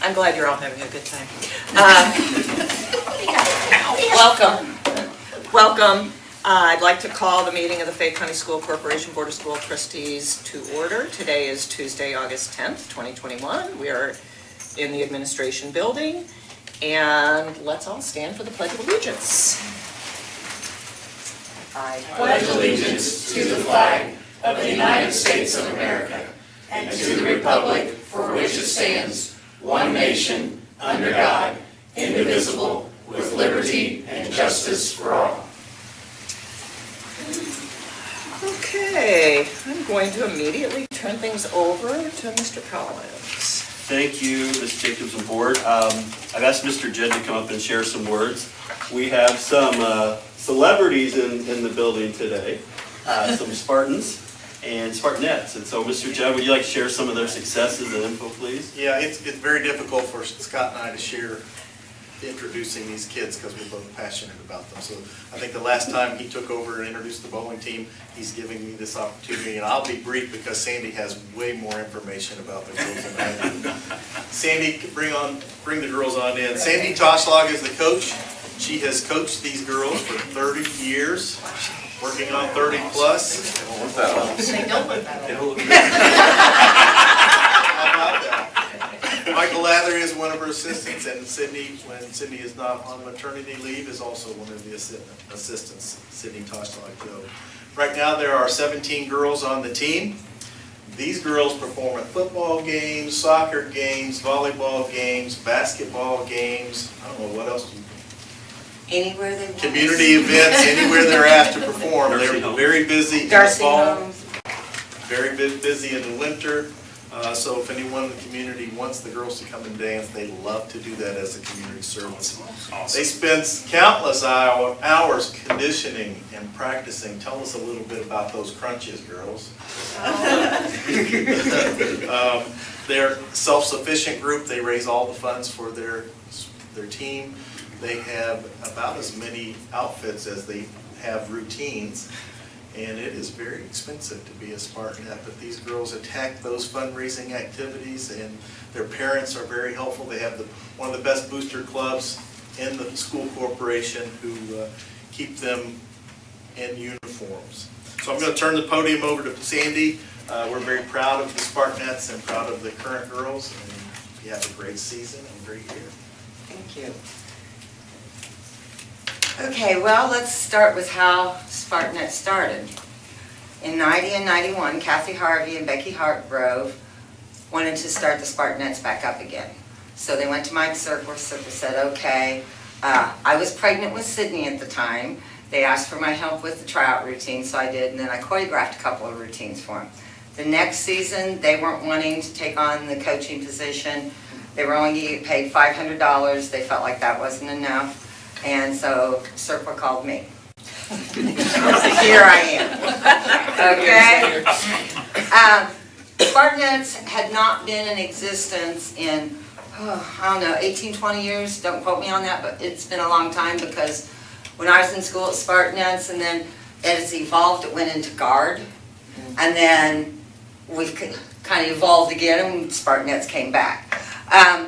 I'm glad you're all having a good time. Welcome. Welcome. I'd like to call the meeting of the Fayette County School Corporation Board of School Trustees to order. Today is Tuesday, August 10th, 2021. We are in the administration building, and let's all stand for the Pledge of Allegiance. I pledge allegiance to the flag of the United States of America and to the republic for which it stands, one nation, under God, indivisible, with liberty and justice for all. Okay, I'm going to immediately turn things over to Mr. Collins. Thank you, Ms. Jacobs and Board. I've asked Mr. Jed to come up and share some words. We have some celebrities in the building today, some Spartans and Spartanettes. And so, Mr. Jed, would you like to share some of their successes and info, please? Yeah, it's very difficult for Scott and I to share introducing these kids because we're both passionate about them. So I think the last time he took over and introduced the bowling team, he's giving me this opportunity, and I'll be brief because Sandy has way more information about the girls than I do. Sandy, bring the girls on in. Sandy Toshlag is the coach. She has coached these girls for 30 years, working on 30 plus. They don't look that old. How about that? Michael Lather is one of her assistants, and Sydney, when Sydney is not on maternity leave, is also one of the assistants, Sydney Toshlag. Right now there are 17 girls on the team. These girls perform at football games, soccer games, volleyball games, basketball games. I don't know what else you Anywhere they want. community events, anywhere they're asked to perform. They're very busy in the fall, very busy in the winter. So if anyone in the community wants the girls to come and dance, they love to do that as a community service. Awesome. They spend countless hours conditioning and practicing. Tell us a little bit about those crunches, girls. They're a self-sufficient group. They raise all the funds for their team. They have about as many outfits as they have routines. And it is very expensive to be a Spartanette, but these girls attack those fundraising activities, and their parents are very helpful. They have one of the best booster clubs in the school corporation who keep them in uniforms. So I'm going to turn the podium over to Sandy. We're very proud of the Spartanettes and proud of the current girls, and you have a great season and a great year. Thank you. Okay, well, let's start with how Spartanet started. In 90 and 91, Kathy Harvey and Becky Hartgrove wanted to start the Spartanettes back up again. So they went to Mike Circler. Circler said, okay. I was pregnant with Sydney at the time. They asked for my help with the tryout routine, so I did, and then I choreographed a couple of routines for them. The next season, they weren't wanting to take on the coaching position. They were only getting paid $500. They felt like that wasn't enough. And so Circler called me. Here I am. Okay? Spartanettes had not been in existence in, I don't know, 18, 20 years. Don't quote me on that, but it's been a long time because when I was in school at Spartanettes, and then as it evolved, it went into Guard. And then we've kind of evolved again, and Spartanettes came back. I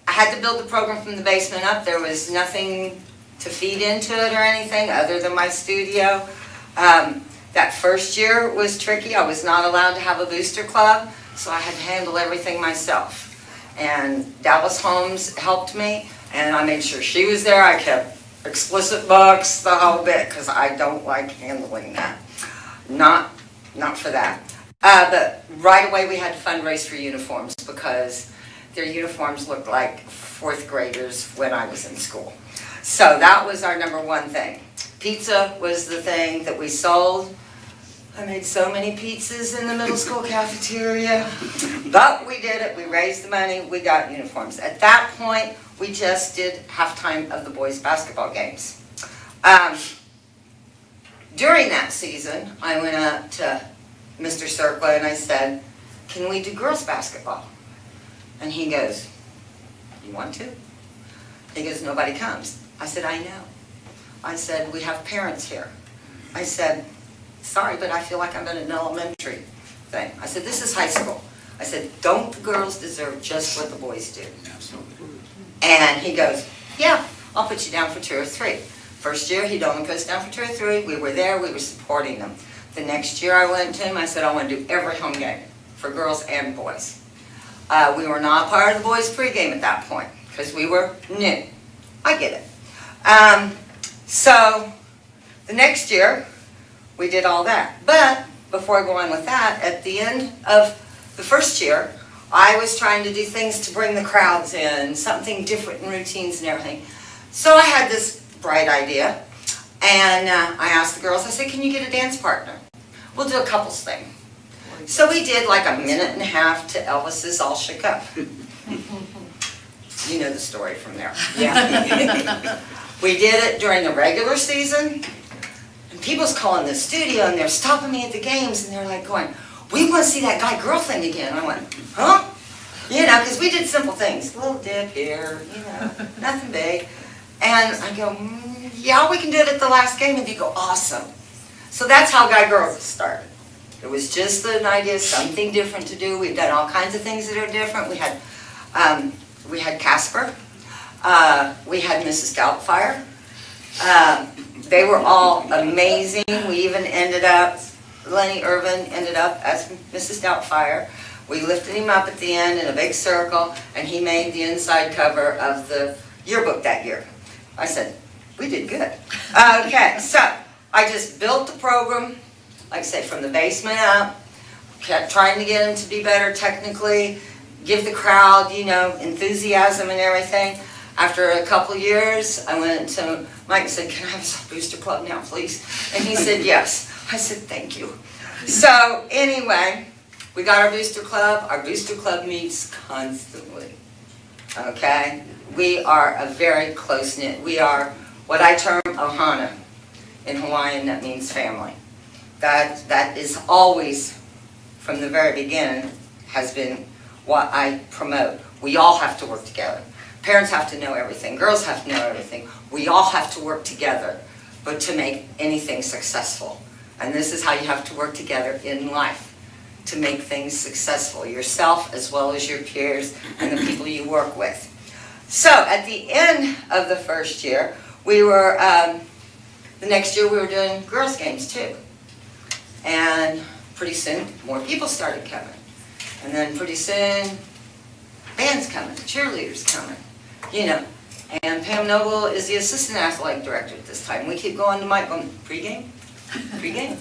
had to build the program from the basement up. There was nothing to feed into it or anything other than my studio. That first year was tricky. I was not allowed to have a booster club, so I had to handle everything myself. And Dallas Holmes helped me, and I made sure she was there. I kept explicit books, the whole bit, because I don't like handling that. Not for that. But right away we had to fundraise for uniforms because their uniforms looked like fourth graders when I was in school. So that was our number one thing. Pizza was the thing that we sold. I made so many pizzas in the middle school cafeteria. But we did it. We raised the money. We got uniforms. At that point, we just did halftime of the boys' basketball games. During that season, I went up to Mr. Circler and I said, can we do girls' basketball? And he goes, you want to? He goes, nobody comes. I said, I know. I said, we have parents here. I said, sorry, but I feel like I'm in an elementary thing. I said, this is high school. I said, don't the girls deserve just what the boys do? Absolutely. And he goes, yeah, I'll put you down for 2 or 3. First year, he'd only put us down for 2 or 3. We were there, we were supporting them. The next year I went to him, I said, I want to do every home game for girls and boys. We were not part of the boys' pregame at that point, because we were new. I get it. So, the next year, we did all that. But, before I go on with that, at the end of the first year, I was trying to do things to bring the crowds in, something different in routines and everything. So I had this bright idea, and I asked the girls, I said, can you get a dance partner? We'll do a couples thing. So we did like a minute and a half to Elvis's All Shook Up. You know the story from there. Yeah. We did it during the regular season, and people's calling the studio, and they're stopping me at the games, and they're like going, we want to see that guy-girl thing again. I went, huh? You know, because we did simple things. A little dip here, you know, nothing big. And I go, yeah, we can do it at the last game. And they go, awesome. So that's how Guy-Girls started. It was just an idea, something different to do. We've done all kinds of things that are different. We had Casper. We had Mrs. Doubtfire. They were all amazing. We even ended up, Lenny Irvin ended up as Mrs. Doubtfire. We lifted him up at the end in a big circle, and he made the inside cover of the yearbook that year. I said, we did good. Okay, so I just built the program, like I say, from the basement up, kept trying to get him to be better technically, give the crowd, you know, enthusiasm and everything. After a couple years, I went to Mike and said, can I have a booster club now, please? And he said, yes. I said, thank you. So anyway, we got our booster club. Our booster club meets constantly, okay? We are a very close-knit. We are what I term ohana. In Hawaiian, that means family. That is always, from the very beginning, has been what I promote. We all have to work together. Parents have to know everything. Girls have to know everything. We all have to work together, but to make anything successful. And this is how you have to work together in life to make things successful, yourself as well as your peers and the people you work with. So at the end of the first year, we were, the next year we were doing girls' games too. And pretty soon, more people started coming. And then pretty soon, band's coming, cheerleaders coming, you know. And Pam Noble is the assistant athletic director at this time. We keep going to Mike, going, pregame? Pregame?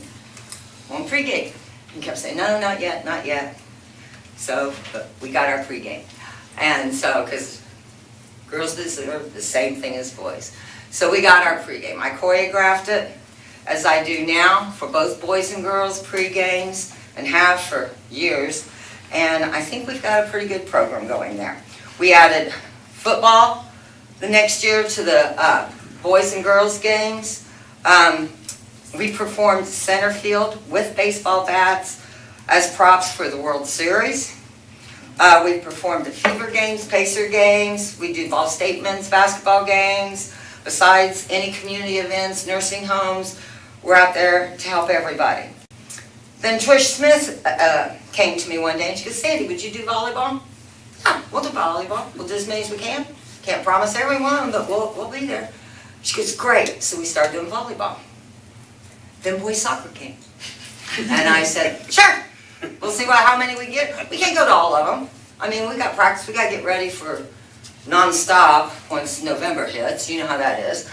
Going pregame. He kept saying, no, not yet, not yet. So, but we got our pregame. And so, because girls deserve the same thing as boys. So we got our pregame. I choreographed it, as I do now, for both boys and girls pregames, and have for years. And I think we've got a pretty good program going there. We added football the next year to the boys and girls games. We performed center field with baseball bats as props for the World Series. We performed at Fever games, Pacer games. We do Ball State men's basketball games. Besides any community events, nursing homes, we're out there to help everybody. Then Trish Smith came to me one day and she goes, Sandy, would you do volleyball? Yeah, we'll do volleyball. We'll do as many as we can. Can't promise everyone, but we'll be there. She goes, great. So we started doing volleyball. Then boys soccer came. And I said, sure. We'll see how many we get. We can't go to all of them. I mean, we got practice. We got to get ready for non-stop once November hits. You know how that is.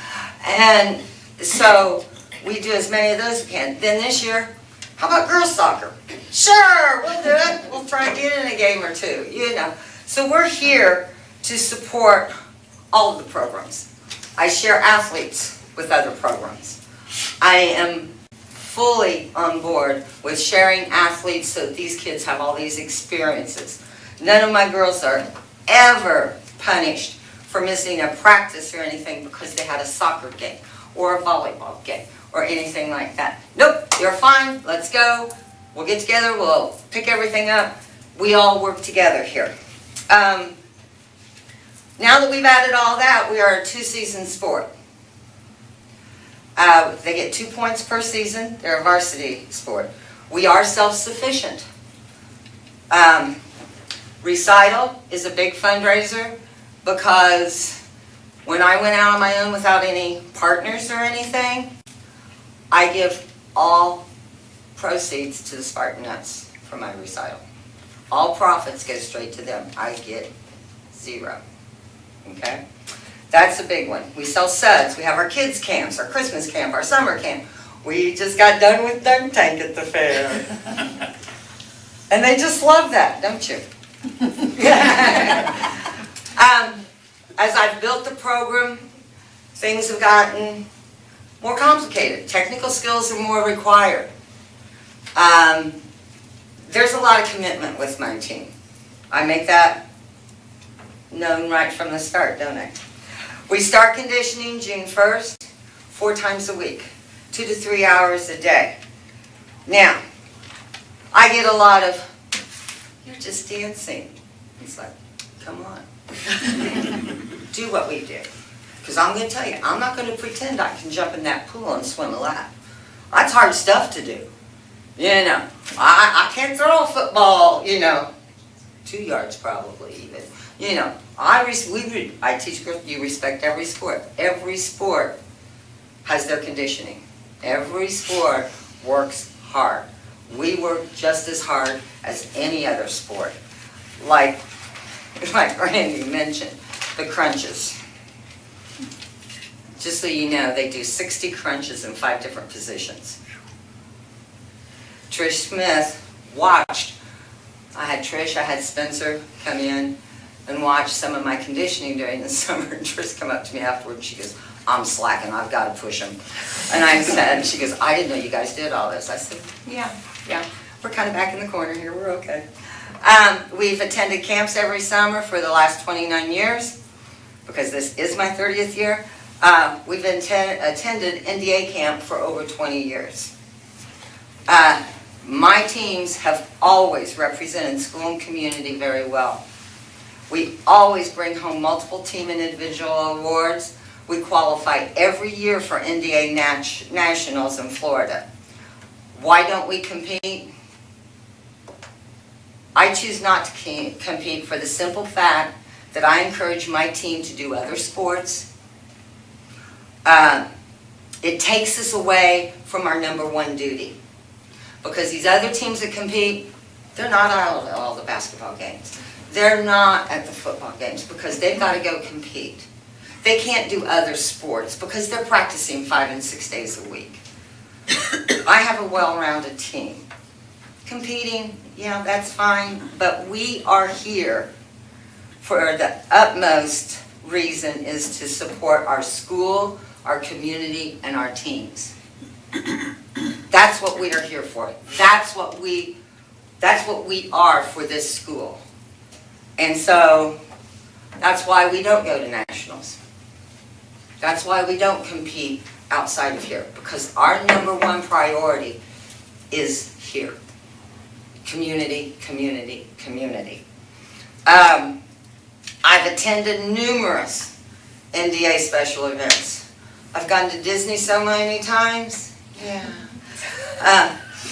And so we do as many of those as we can. Then this year, how about girls soccer? Sure, we'll do it. We'll try and get in a game or two, you know. So we're here to support all of the programs. I share athletes with other programs. I am fully on board with sharing athletes so that these kids have all these experiences. None of my girls are ever punished for missing a practice or anything because they had a soccer game or a volleyball game or anything like that. Nope, you're fine, let's go. We'll get together, we'll pick everything up. We all work together here. Now that we've added all that, we are a 2-season sport. They get 2 points per season. They're a varsity sport. We are self-sufficient. Recital is a big fundraiser because when I went out on my own without any partners or anything, I give all proceeds to the Spartanettes for my recital. All profits go straight to them. I get zero. Okay? That's a big one. We sell suds. We have our kids' camps, our Christmas camp, our summer camp. We just got done with dunk tank at the fair. And they just love that, don't you? As I've built the program, things have gotten more complicated. Technical skills are more required. There's a lot of commitment with my team. I make that known right from the start, don't I? We start conditioning June 1st, 4 times a week, 2 to 3 hours a day. Now, I get a lot of, you're just dancing. It's like, come on. Do what we do. Because I'm going to tell you, I'm not going to pretend I can jump in that pool and swim a lap. That's hard stuff to do. You know, I can't throw a football, 2 yards probably even. I teach girls, you respect every sport. Every sport has their conditioning. Every sport works hard. We work just as hard as any other sport. Like Randy mentioned, the crunches. Just so you know, they do 60 crunches in 5 different positions. Trish Smith watched. I had Trish, I had Spencer come in and watch some of my conditioning during the summer. And Trish come up to me afterwards. She goes, I'm slacking. I've got to push him. And I said, she goes, I didn't know you guys did all this. I said, yeah. We're kind of back in the corner here. We're okay. We've attended camps every summer for the last 29 years because this is my 30th year. We've attended NDA camp for over 20 years. My teams have always represented school and community very well. We always bring home multiple team and individual awards. We qualify every year for NDA Nationals in Florida. Why don't we compete? I choose not to compete for the simple fact that I encourage my team to do other sports. It takes us away from our number one duty. Because these other teams that compete, they're not at all the basketball games. They're not at the football games because they've got to go compete. They can't do other sports because they're practicing 5 and 6 days a week. I have a well-rounded team. Competing, yeah, that's fine, but we are here for the utmost reason is to support our school, our community, and our teams. That's what we are here for. That's what we are for this school. And so that's why we don't go to nationals. That's why we don't compete outside of here, because our number one priority is here. Community, community, community. I've attended numerous NDA special events. I've gone to Disney so many times. Yeah.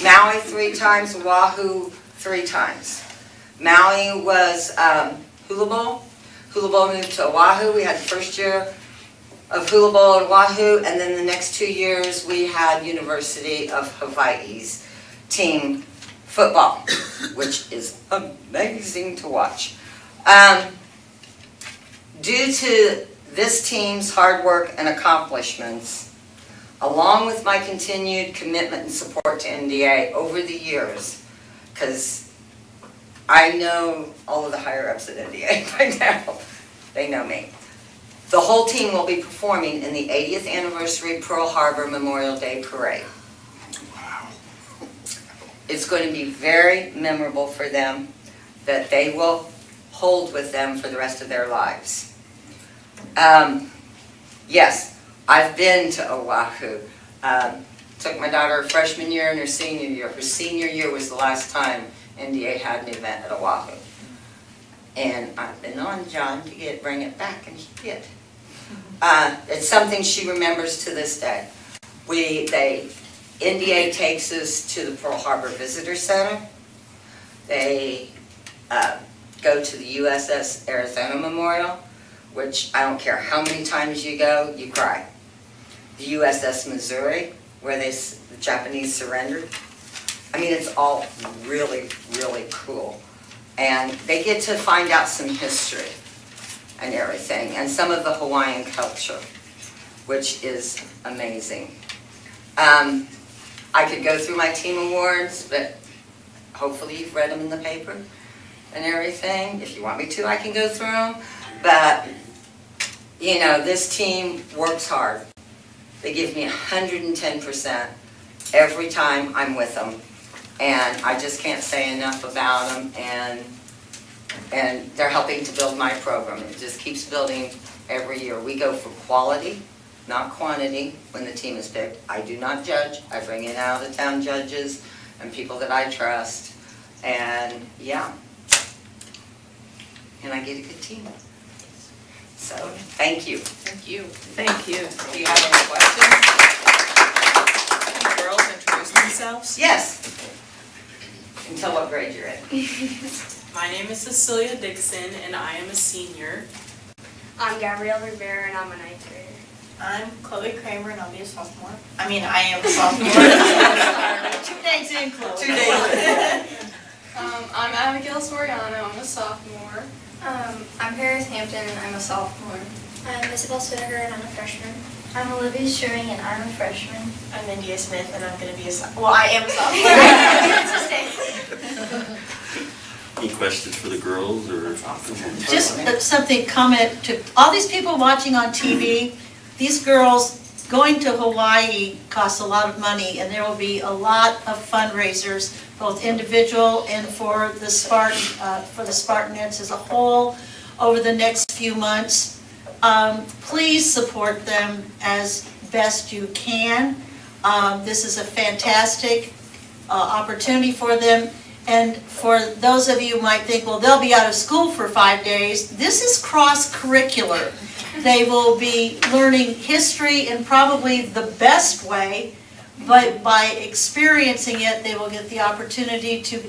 Maui 3 times, Oahu 3 times. Maui was Hula Bowl. Hula Bowl moved to Oahu. We had the first year of Hula Bowl in Oahu, and then the next 2 years we had University of Hawaii's team football, which is amazing to watch. Due to this team's hard work and accomplishments, along with my continued commitment and support to NDA over the years, because I know all of the higher-ups at NDA by now, they know me. The whole team will be performing in the 80th anniversary Pearl Harbor Memorial Day Parade. Wow. It's going to be very memorable for them that they will hold with them for the rest of their lives. Yes, I've been to Oahu. Took my daughter her freshman year and her senior year. Her senior year was the last time NDA had an event at Oahu. And I've been on John to bring it back, and he did. It's something she remembers to this day. NDA takes us to the Pearl Harbor Visitor Center. They go to the USS Arizona Memorial, which I don't care how many times you go, you cry. The USS Missouri, where the Japanese surrendered. I mean, it's all really, really cool. And they get to find out some history and everything, and some of the Hawaiian culture, which is amazing. I could go through my team awards, but hopefully you've read them in the paper and everything. If you want me to, I can go through them. But, you know, this team works hard. They give me 110% every time I'm with them. And I just can't say enough about them. And they're helping to build my program. It just keeps building every year. We go for quality, not quantity, when the team is picked. I do not judge. I bring in out-of-town judges and people that I trust. And, yeah. And I get a good team. So, thank you. Thank you. Thank you. Do you have any questions? Can girls introduce themselves? Yes. And tell what grade you're in. My name is Cecilia Dixon, and I am a senior. I'm Gabrielle Rivera, and I'm a ninth grader. I'm Chloe Kramer, and I'll be a sophomore. I mean, I am a sophomore. 2 days in, Chloe. 2 days. I'm Abigail Soriano, I'm a sophomore. I'm Paris Hampton, and I'm a sophomore. I'm Isabel Swiniger, and I'm a freshman. I'm Olivia Schuring, and I'm a freshman. I'm India Smith, and I'm going to be a sophomore. Well, I am a sophomore. Any questions for the girls or? Just something, comment to all these people watching on TV, these girls going to Hawaii costs a lot of money, and there will be a lot of fundraisers, both individual and for the Spartanettes as a whole over the next few months. Please support them as best you can. This is a fantastic opportunity for them. And for those of you who might think, well, they'll be out of school for 5 days, this is cross-curricular. They will be learning history in probably the best way, but by experiencing it, they will get the opportunity to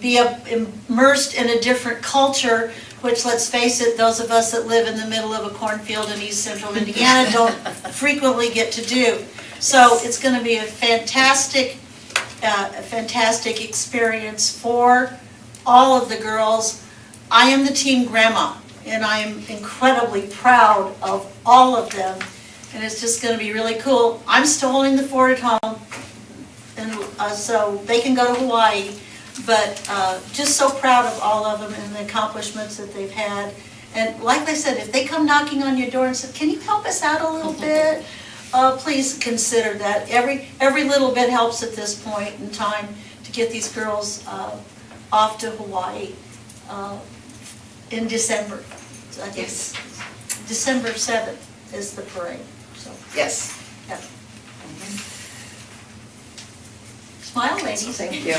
be immersed in a different culture, which, let's face it, those of us that live in the middle of a cornfield in East Central Indiana don't frequently get to do. So it's going to be a fantastic experience for all of the girls. I am the team grandma, and I am incredibly proud of all of them, and it's just going to be really cool. I'm still holding the fort at home, and so they can go to Hawaii, but just so proud of all of them and the accomplishments that they've had. And like I said, if they come knocking on your door and say, can you help us out a little bit? Please consider that. Every little bit helps at this point in time to get these girls off to Hawaii in December. So I think Yes. December 7th is the parade. So, Yes. yeah. Smile, ladies. Thank you.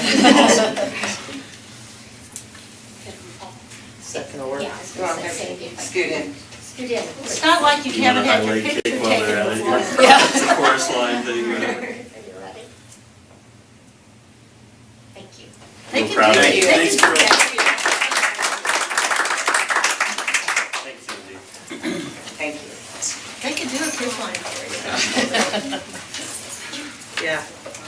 Second award. Yeah, I was going to say same Scoot in. Scoot in. It's not like you haven't had your Like picture cake while they're at taken it. before. It's a chorus line thing. Are you ready? Thank you. They We're can proud do of it. you. They Thanks, can do girls. it. Thanks, Cindy. Thank you. They can do a cruise line for you. Yeah,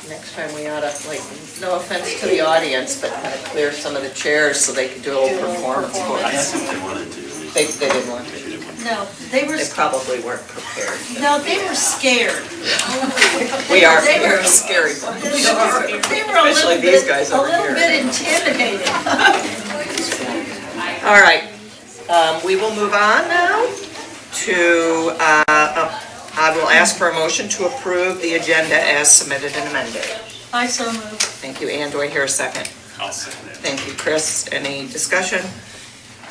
next time we ought to, like, no offense to the audience, but kind of clear some of the chairs so they could do a little performance for I us. think they wanted to. They didn't want to. No, they were, They probably weren't prepared. no, they were scared. We are They were- scary. They were a Especially little these bit, guys a over little here. bit intimidated. All right, we will move on now to, I will ask for a motion to approve the agenda as submitted and amended. I so moved. Thank you, Ann. Do I hear a second? I'll second it. Thank you, Chris. Any discussion?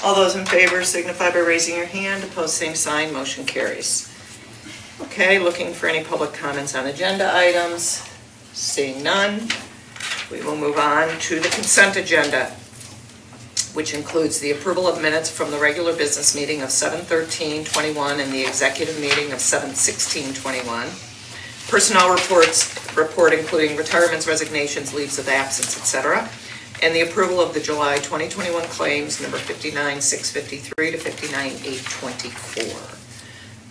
All those in favor signify by raising your hand. Opposed, same sign. Motion carries. Okay, looking for any public comments on agenda items. Seeing none, we will move on to the consent agenda, which includes the approval of minutes from the regular business meeting of 7/13/21 and the executive meeting of 7/16/21. Personnel report including retirements, resignations, leaves of absence, etc. and the approval of the July 2021 claims number 59,653 to 59,824.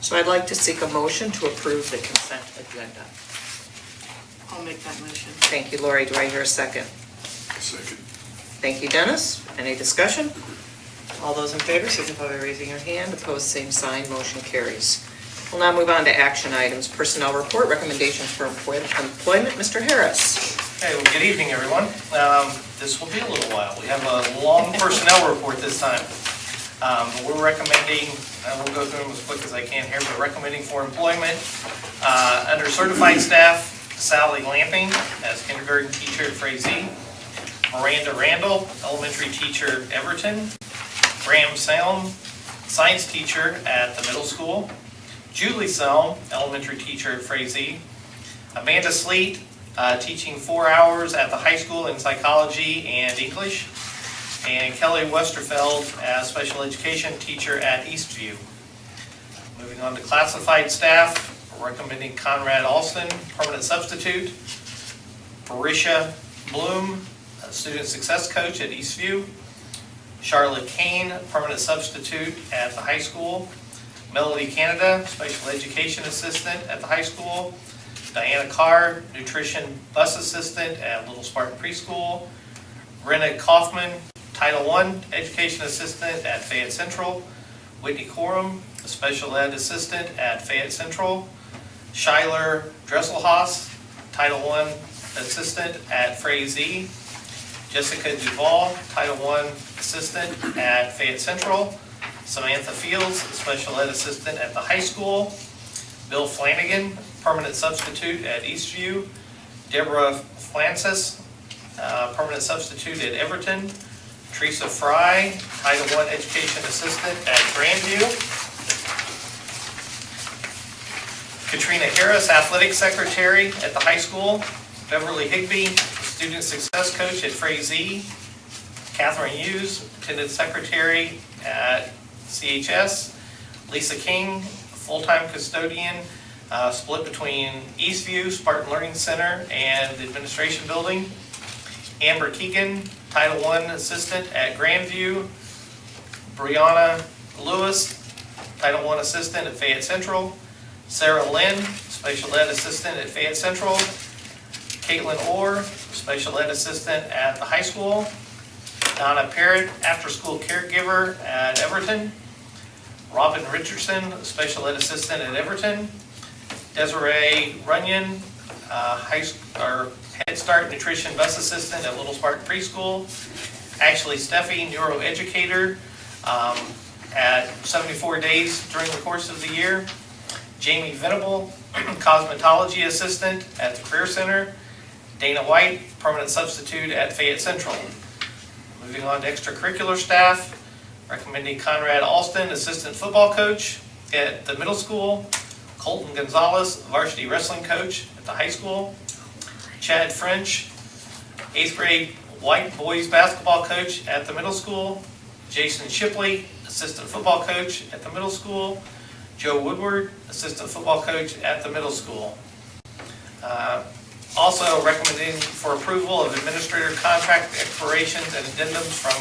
So I'd like to seek a motion to approve the consent agenda. I'll make that motion. Thank you, Lori. Do I hear a second? Second. Thank you, Dennis. Any discussion? All those in favor, signify by raising your hand. Opposed, same sign. Motion carries. We'll now move on to action items. Personnel report, recommendations for employment. Mr. Harris. Okay, well, good evening, everyone. This will be a little while. We have a long personnel report this time. We're recommending, and we'll go through them as quick as I can here, but recommending for employment under certified staff, Sally Lamping as kindergarten teacher at Frazee, Miranda Randall, elementary teacher at Everton, Graham Selm, science teacher at the middle school, Julie Selm, elementary teacher at Frazee, Amanda Sleet, teaching 4 hours at the high school in psychology and English, and Kelly Westerfeld as special education teacher at Eastview. Moving on to classified staff, we're recommending Conrad Alston, permanent substitute, Barisha Bloom, student success coach at Eastview, Charlotte Kane, permanent substitute at the high school, Melody Canada, special education assistant at the high school, Diana Carr, nutrition bus assistant at Little Spartan Preschool, Rena Kaufman, Title I education assistant at Fayette Central, Whitney Corum, a special ed assistant at Fayette Central, Shyler Dresselhaus, Title I assistant at Frazee, Jessica Duvall, Title I assistant at Fayette Central, Samantha Fields, special ed assistant at the high school, Bill Flanagan, permanent substitute at Eastview, Deborah Francis, permanent substitute at Everton, Teresa Fry, Title I education assistant at Grandview, Katrina Harris, athletic secretary at the high school, Beverly Higbee, student success coach at Frazee, Catherine Hughes, attendant secretary at CHS, Lisa King, full-time custodian, split between Eastview, Spartan Learning Center, and the administration building, Amber Keegan, Title I assistant at Grandview, Brianna Lewis, Title I assistant at Fayette Central, Sarah Lynn, special ed assistant at Fayette Central, Caitlin Orr, special ed assistant at the high school, Donna Parrott, after-school caregiver at Everton, Robin Richardson, special ed assistant at Everton, Desiree Runyon, Head Start nutrition bus assistant at Little Spartan Preschool, Ashley Steffi, neuroeducator at 74 days during the course of the year, Jamie Venable, cosmetology assistant at the Career Center, Dana White, permanent substitute at Fayette Central. Moving on to extracurricular staff, recommending Conrad Alston, assistant football coach at the middle school, Colton Gonzalez, varsity wrestling coach at the high school, Chad French, 8th grade white boys basketball coach at the middle school, Jason Shipley, assistant football coach at the middle school, Joe Woodward, assistant football coach at the middle school. Also recommending for approval of administrator contract expirations and addendums from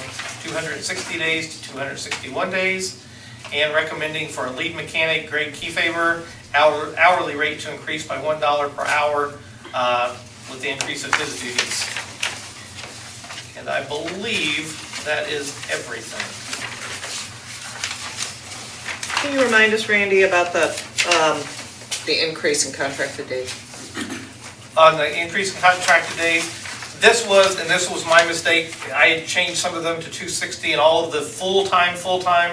260 days to 261 days, and recommending for a lead mechanic, Greg Kefauver, hourly rate to increase by $1 per hour with the increase of his duties. And I believe that is everything. Can you remind us, Randy, about the increase in contracted days? On the increase in contracted days, this was my mistake. I had changed some of them to 260, and all of the full-time,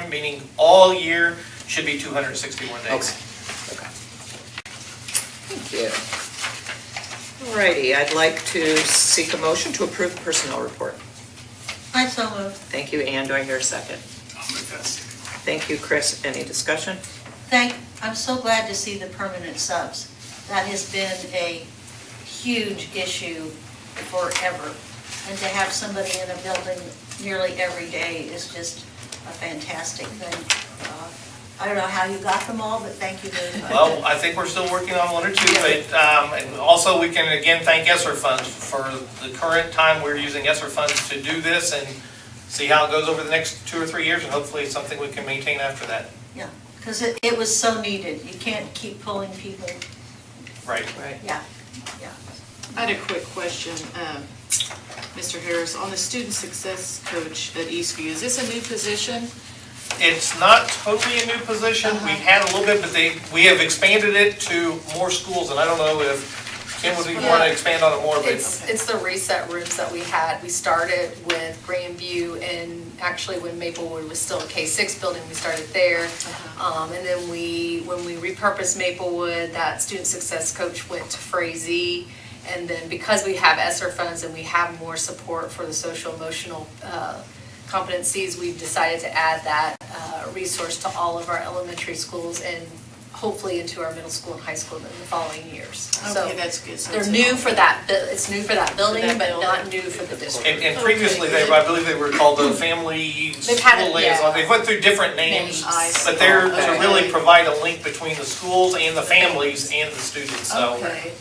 meaning all year, should be 261 days. Okay. Thank you. Alrighty, I'd like to seek a motion to approve the personnel report. I so moved. Thank you, Ann. Do I hear a second? I'll make that second. Thank you, Chris. Any discussion? I'm so glad to see the permanent subs. That has been a huge issue forever. And to have somebody in a building nearly every day is just a fantastic thing. I don't know how you got them all, but thank you very much. Well, I think we're still working on one or two, but, and also we can again thank ESSER funds for the current time we're using ESSER funds to do this and see how it goes over the next 2 or 3 years, and hopefully it's something we can maintain after that. Yeah, because it was so needed. You can't keep pulling people. Right. Yeah, yeah. I had a quick question, Mr. Harris, on the student success coach at Eastview, is this a new position? It's not totally a new position. We've had a little bit, but we have expanded it to more schools, and I don't know if Kim would want to expand on it more, but. It's the reset rooms that we had. We started with Grandview, and actually when Maplewood was still a K-6 building, we started there. And then when we repurposed Maplewood, that student success coach went to Frazee. And then because we have ESSER funds and we have more support for the social emotional competencies, we've decided to add that resource to all of our elementary schools and hopefully into our middle school and high school in the following years. Okay, that's good. So They're it's new a- for that, it's new for that building, that but building. not new for the district. And previously, I believe they were called the family They've had school it, yeah. liaison. They went through different names, I see. but they're to Okay. really provide a link between the schools and the families and the students, so. Okay,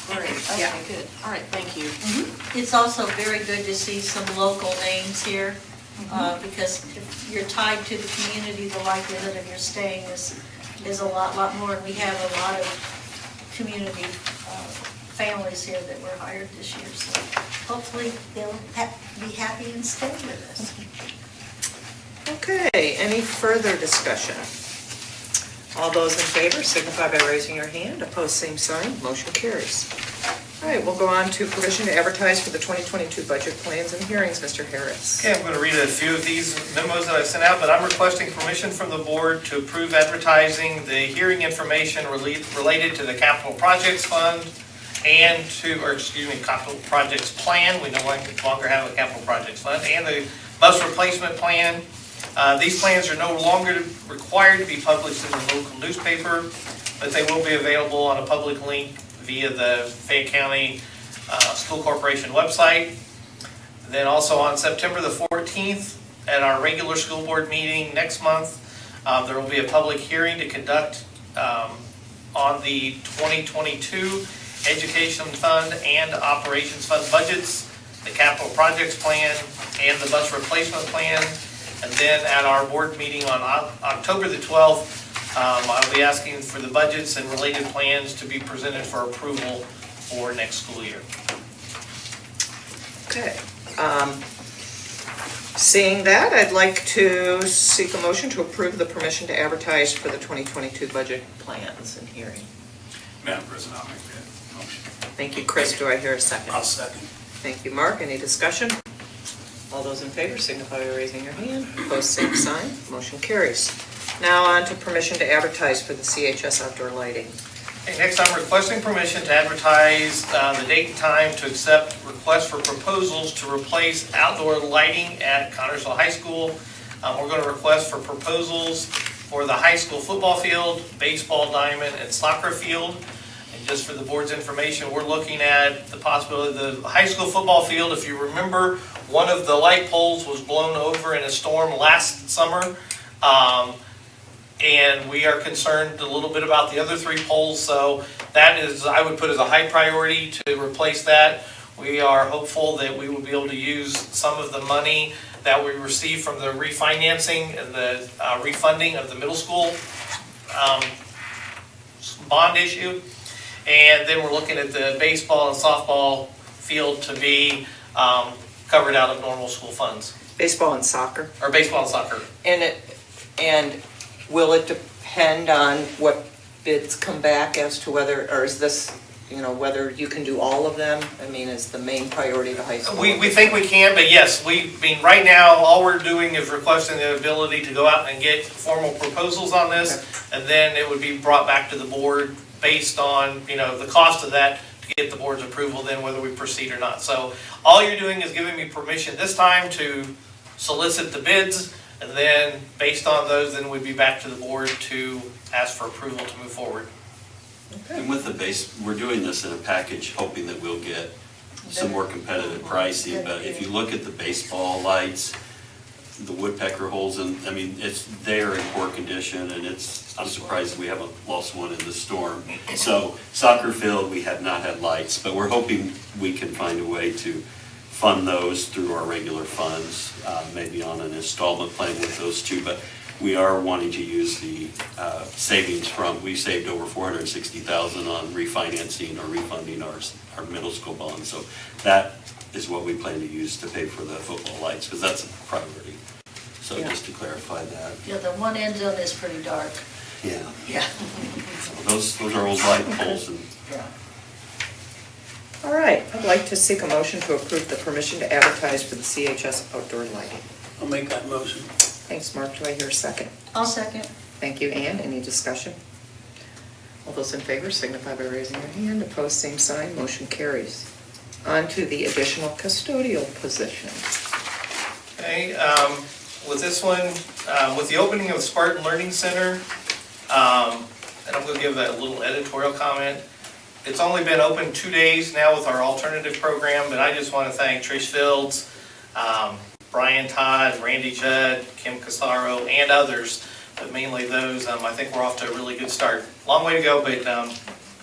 great, okay, good. All right, thank you. It's also very good to see some local names here, because if you're tied to the community, the likelihood of your staying is a lot more. And we have a lot of community families here that were hired this year, so hopefully they'll be happy and stay with us. Okay, any further discussion? All those in favor signify by raising your hand. Opposed, same sign. Motion carries. All right, we'll go on to permission to advertise for the 2022 budget plans and hearings, Mr. Harris. Okay, I'm going to read a few of these memos that I've sent out, but I'm requesting permission from the board to approve advertising the hearing information related to the capital projects fund and capital projects plan. We no longer have a capital projects fund, and the bus replacement plan. These plans are no longer required to be published in the local newspaper, but they will be available on a public link via the Fayette County School Corporation website. Then also on September the 14th, at our regular school board meeting next month, there will be a public hearing to conduct on the 2022 Education Fund and Operations Fund budgets, the capital projects plan, and the bus replacement plan. And then at our board meeting on October the 12th, I'll be asking for the budgets and related plans to be presented for approval for next school year. Okay. Seeing that, I'd like to seek a motion to approve the permission to advertise for the 2022 budget plans and hearing. Madam President, I'll make that motion. Thank you, Chris. Do I hear a second? I'll second. Thank you, Mark. Any discussion? All those in favor signify by raising your hand. Opposed, same sign. Motion carries. Now on to permission to advertise for the CHS outdoor lighting. Okay, next, I'm requesting permission to advertise the date and time to accept requests for proposals to replace outdoor lighting at Connersville High School. We're going to request for proposals for the high school football field, baseball diamond, and soccer field. And just for the board's information, we're looking at the possibility of the high school football field. If you remember, one of the light poles was blown over in a storm last summer. And we are concerned a little bit about the other 3 poles, so that is, I would put as a high priority to replace that. We are hopeful that we will be able to use some of the money that we received from the refinancing and the refunding of the middle school bond issue. And then we're looking at the baseball and softball field to be covered out of normal school funds. Baseball and soccer. Or baseball and soccer. And will it depend on what bids come back as to whether, or is this, whether you can do all of them? I mean, is the main priority the high school? We think we can, but yes, right now, all we're doing is requesting the ability to go out and get formal proposals on this, and then it would be brought back to the board based on, the cost of that to get the board's approval, then whether we proceed or not. So all you're doing is giving me permission this time to solicit the bids, and then based on those, then we'd be back to the board to ask for approval to move forward. And with the base, we're doing this in a package, hoping that we'll get some more competitive pricing, but if you look at the baseball lights, the woodpecker holes, and, I mean, they are in poor condition, and I'm surprised we haven't lost one in the storm. So soccer field, we have not had lights, but we're hoping we can find a way to fund those through our regular funds, maybe on an installment plan with those two, but we are wanting to use the savings we saved over $460,000 on refinancing or refunding our middle school bonds. So that is what we plan to use to pay for the football lights, because that's a priority. So Yeah. just to clarify that. Yeah, the one end zone is pretty dark. Yeah. Yeah. So those are old light poles, and Yeah. All right, I'd like to seek a motion to approve the permission to advertise for the CHS outdoor lighting. I'll make that motion. Thanks, Mark. Do I hear a second? I'll second. Thank you, Ann. Any discussion? All those in favor signify by raising your hand. Opposed, same sign. Motion carries. On to the additional custodial position. Okay, with this one, with the opening of the Spartan Learning Center, and I'm gonna give a little editorial comment. It's only been open 2 days now with our alternative program, but I just want to thank Trish Fields, Brian Todd, Randy Judd, Kim Casaro, and others, but mainly those. I think we're off to a really good start. Long way to go, but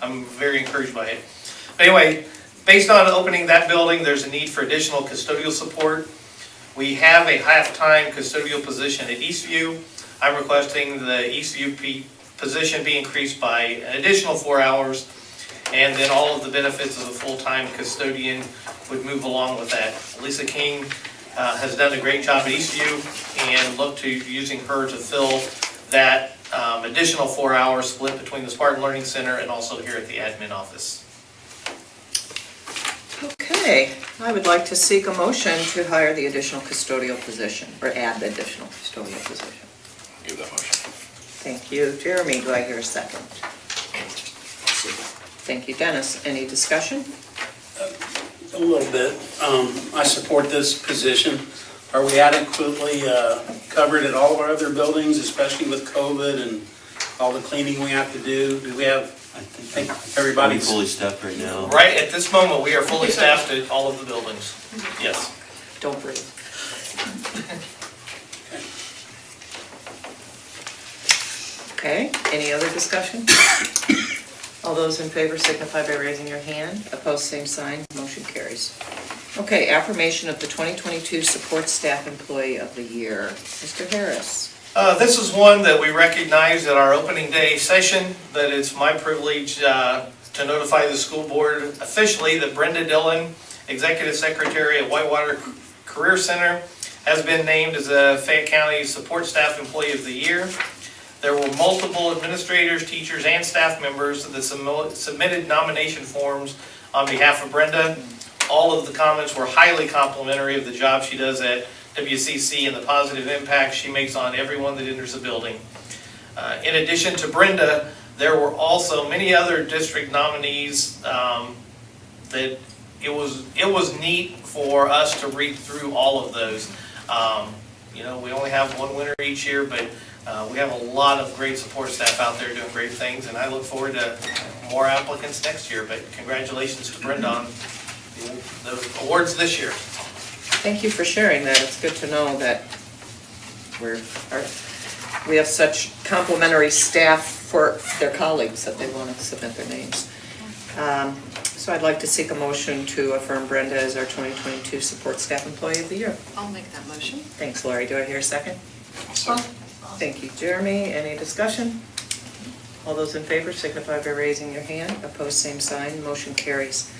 I'm very encouraged by it. But anyway, based on opening that building, there's a need for additional custodial support. We have a half-time custodial position at Eastview. I'm requesting the Eastview position be increased by an additional 4 hours, and then all of the benefits of a full-time custodian would move along with that. Lisa King has done a great job at Eastview, and look to using her to fill that additional 4 hours split between the Spartan Learning Center and also here at the admin office. Okay, I would like to seek a motion to hire the additional custodial position, or add the additional custodial position. Give that motion. Thank you, Jeremy. Do I hear a second? Thank you, Dennis. Any discussion? A little bit. I support this position. Are we adequately covered at all of our other buildings, especially with COVID and all the cleaning we have to do? Do we have, I think everybody's fully staffed right now. Right at this moment, we are fully staffed at all of the buildings. Yes. Don't breathe. Okay, any other discussion? All those in favor signify by raising your hand. Opposed, same sign. Motion carries. Okay, affirmation of the 2022 Support Staff Employee of the Year. Mr. Harris. This is one that we recognized at our opening day session, that it's my privilege to notify the school board officially that Brenda Dillon, Executive Secretary at Whitewater Career Center, has been named as a Fayette County Support Staff Employee of the Year. There were multiple administrators, teachers, and staff members that submitted nomination forms on behalf of Brenda. All of the comments were highly complimentary of the job she does at WCC and the positive impact she makes on everyone that enters the building. In addition to Brenda, there were also many other district nominees that it was neat for us to read through all of those. You know, we only have one winner each year, but we have a lot of great support staff out there doing great things, and I look forward to more applicants next year. But congratulations to Brenda on the awards this year. Thank you for sharing that. It's good to know that we have such complimentary staff for their colleagues that they want to submit their names. So I'd like to seek a motion to affirm Brenda as our 2022 Support Staff Employee of the Year. I'll make that motion. Thanks, Lori. Do I hear a second? Thank you, Jeremy. Any discussion? All those in favor signify by raising your hand. Opposed, same sign. Motion carries.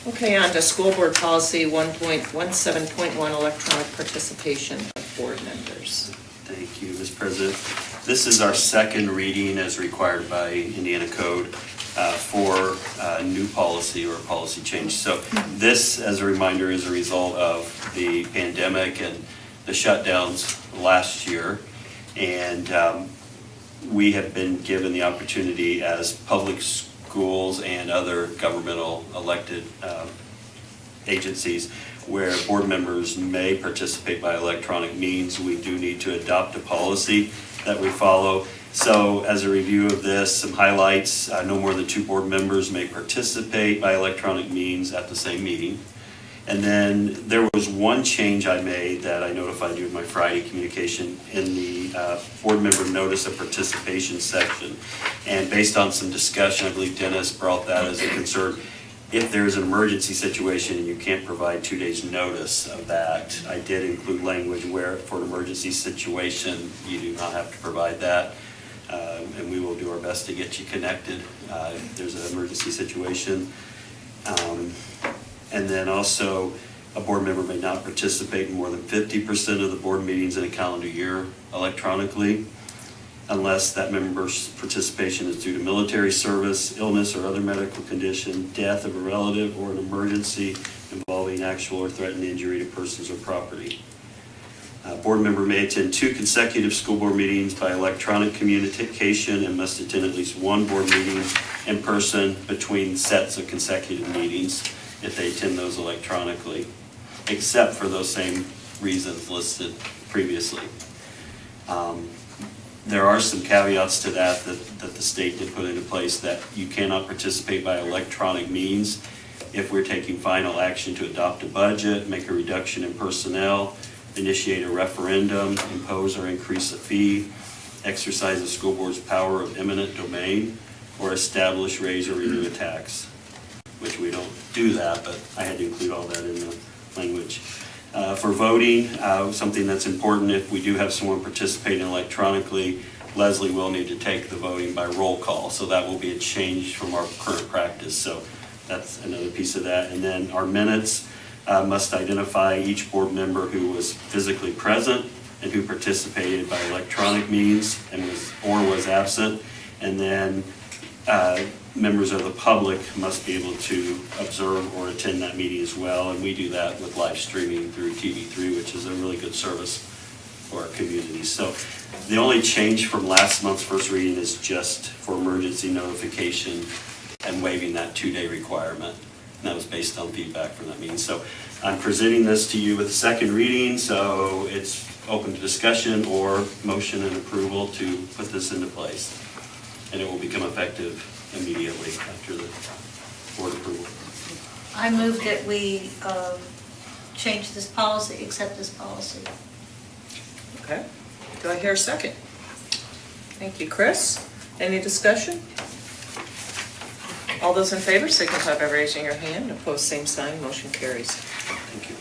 Okay, on to school board policy 1.17.1, electronic participation of board members. Thank you, Ms. President. This is our second reading as required by Indiana Code for new policy or policy change. So this, as a reminder, is a result of the pandemic and the shutdowns last year. And we have been given the opportunity as public schools and other governmental elected agencies where board members may participate by electronic means. We do need to adopt a policy that we follow. So as a review of this, some highlights: no more than 2 board members may participate by electronic means at the same meeting. And then there was one change I made that I notified you in my Friday communication in the board member notice of participation section. And based on some discussion, I believe Dennis brought that as a concern. If there's an emergency situation and you can't provide 2 days' notice of that, I did include language where for an emergency situation, you do not have to provide that. And we will do our best to get you connected if there's an emergency situation. And then also, a board member may not participate in more than 50% of the board meetings in a calendar year electronically, unless that member's participation is due to military service, illness or other medical condition, death of a relative, or an emergency involving actual or threatened injury to persons or property. A board member may attend 2 consecutive school board meetings by electronic communication and must attend at least 1 board meeting in person between sets of consecutive meetings if they attend those electronically, except for those same reasons listed previously. There are some caveats to that the state did put into place, that you cannot participate by electronic means if we're taking final action to adopt a budget, make a reduction in personnel, initiate a referendum, impose or increase a fee, exercise the school board's power of eminent domain, or establish, raise, or renew a tax, which we don't do that, but I had to include all that in the language. For voting, something that's important, if we do have someone participating electronically, Leslie will need to take the voting by roll call, so that will be a change from our current practice. So that's another piece of that. And then our minutes must identify each board member who was physically present and who participated by electronic means and was absent. And then members of the public must be able to observe or attend that meeting as well. And we do that with live streaming through TV3, which is a really good service for our community. So the only change from last month's first reading is just for emergency notification and waiving that 2-day requirement. And that was based on feedback from that meeting. So I'm presenting this to you with a second reading, so it's open to discussion or motion and approval to put this into place. And it will become effective immediately after the board approval. I move that we change this policy, accept this policy. Okay, do I hear a second? Thank you, Chris. Any discussion? All those in favor signify by raising your hand. Opposed, same sign. Motion carries. Thank you.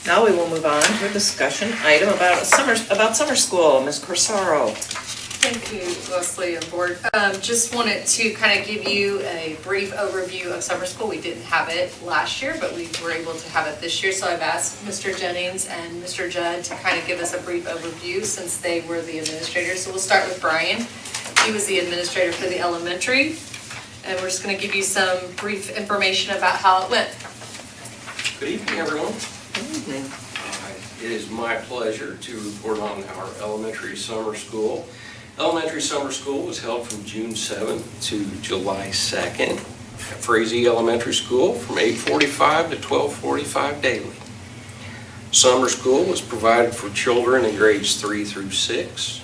Now we will move on to a discussion item about summer school. Ms. Corsaro. Thank you, Leslie and board. Just wanted to kind of give you a brief overview of summer school. We didn't have it last year, but we were able to have it this year. So I've asked Mr. Jennings and Mr. Judd to kind of give us a brief overview since they were the administrators. So we'll start with Brian. He was the administrator for the elementary. And we're just going to give you some brief information about how it went. Good evening, everyone. It is my pleasure to report on our elementary summer school. Elementary summer school was held from June 7th to July 2nd at Frazee Elementary School from 8:45 to 12:45 daily. Summer school was provided for children in grades 3 through 6.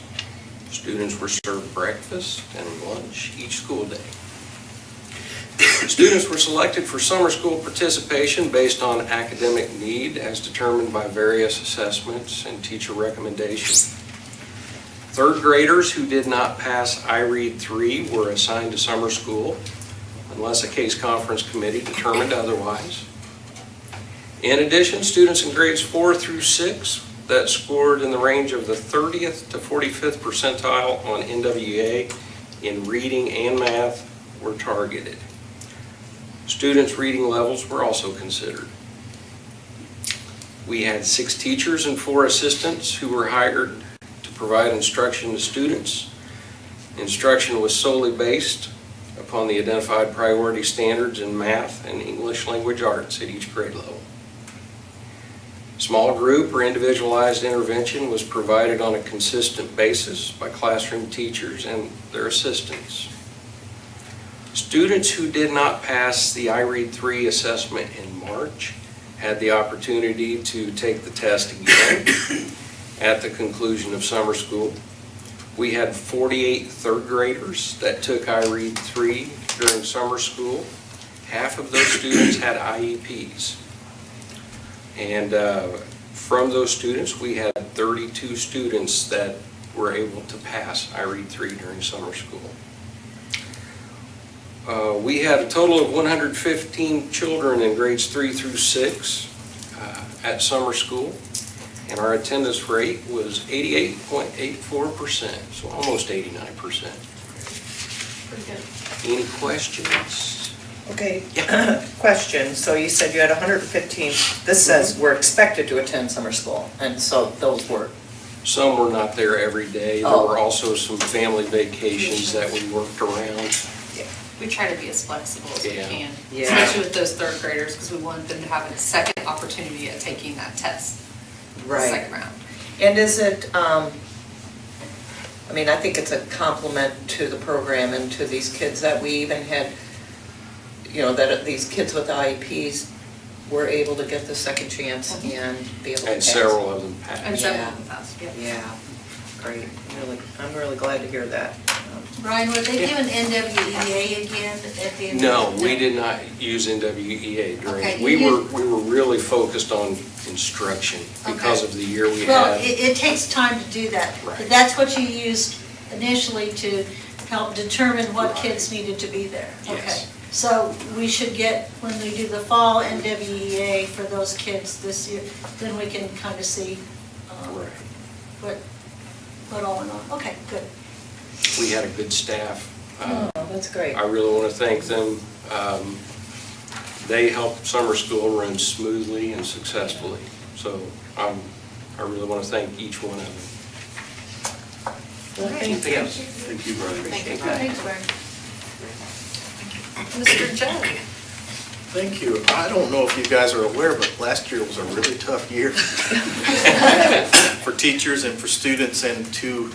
Students were served breakfast and lunch each school day. Students were selected for summer school participation based on academic need as determined by various assessments and teacher recommendations. Third graders who did not pass IREAD 3 were assigned to summer school unless a case conference committee determined otherwise. In addition, students in grades 4 through 6 that scored in the range of the 30th to 45th percentile on NWEA in reading and math were targeted. Students' reading levels were also considered. We had 6 teachers and 4 assistants who were hired to provide instruction to students. Instruction was solely based upon the identified priority standards in math and English language arts at each grade level. Small group or individualized intervention was provided on a consistent basis by classroom teachers and their assistants. Students who did not pass the IREAD 3 assessment in March had the opportunity to take the test again at the conclusion of summer school. We had 48 third graders that took IREAD 3 during summer school. Half of those students had IEPs. And from those students, we had 32 students that were able to pass iRead 3 during summer school. We had a total of 115 children in grades 3 through 6 at summer school, and our attendance rate was 88.84%, so almost 89%. Pretty good. Any questions? Okay, question, so you said you had 115, this says we're expected to attend summer school, and so those were? Some were not there every day. There Oh. were also some family vacations that we worked around. We try to be as flexible as we Yeah. can, Yeah. especially with those third graders, because we want them to have a second opportunity at taking that test, the second round. And is it, I mean, I think it's a compliment to the program and to these kids that we even had, you know, that these kids with IEPs were able to get the second chance and be able to pass. And several of them passed. And several of them passed, yeah. Yeah, great, really, I'm really glad to hear that. Brian, were they given NWEA again at the end? No, we did not use NWEA during, Okay, we you- were really focused on instruction because Okay. of the year we Well, had. it takes time to do that. Right. That's what you used initially to help determine what kids needed to be there. Yes. Okay. So we should get, when we do the fall NWEA for those kids this year, then we can kind of see Right. what all went on. Okay, good. We had a good staff. Oh, that's great. I really want to thank them. They helped summer school run smoothly and successfully. So I really want to thank each one of them. Anything else? Thank you, Brian. Thank you, Brian. Thanks, Brian. Mr. Judd? Thank you. I don't know if you guys are aware, but last year was a really tough year for teachers and for students, and to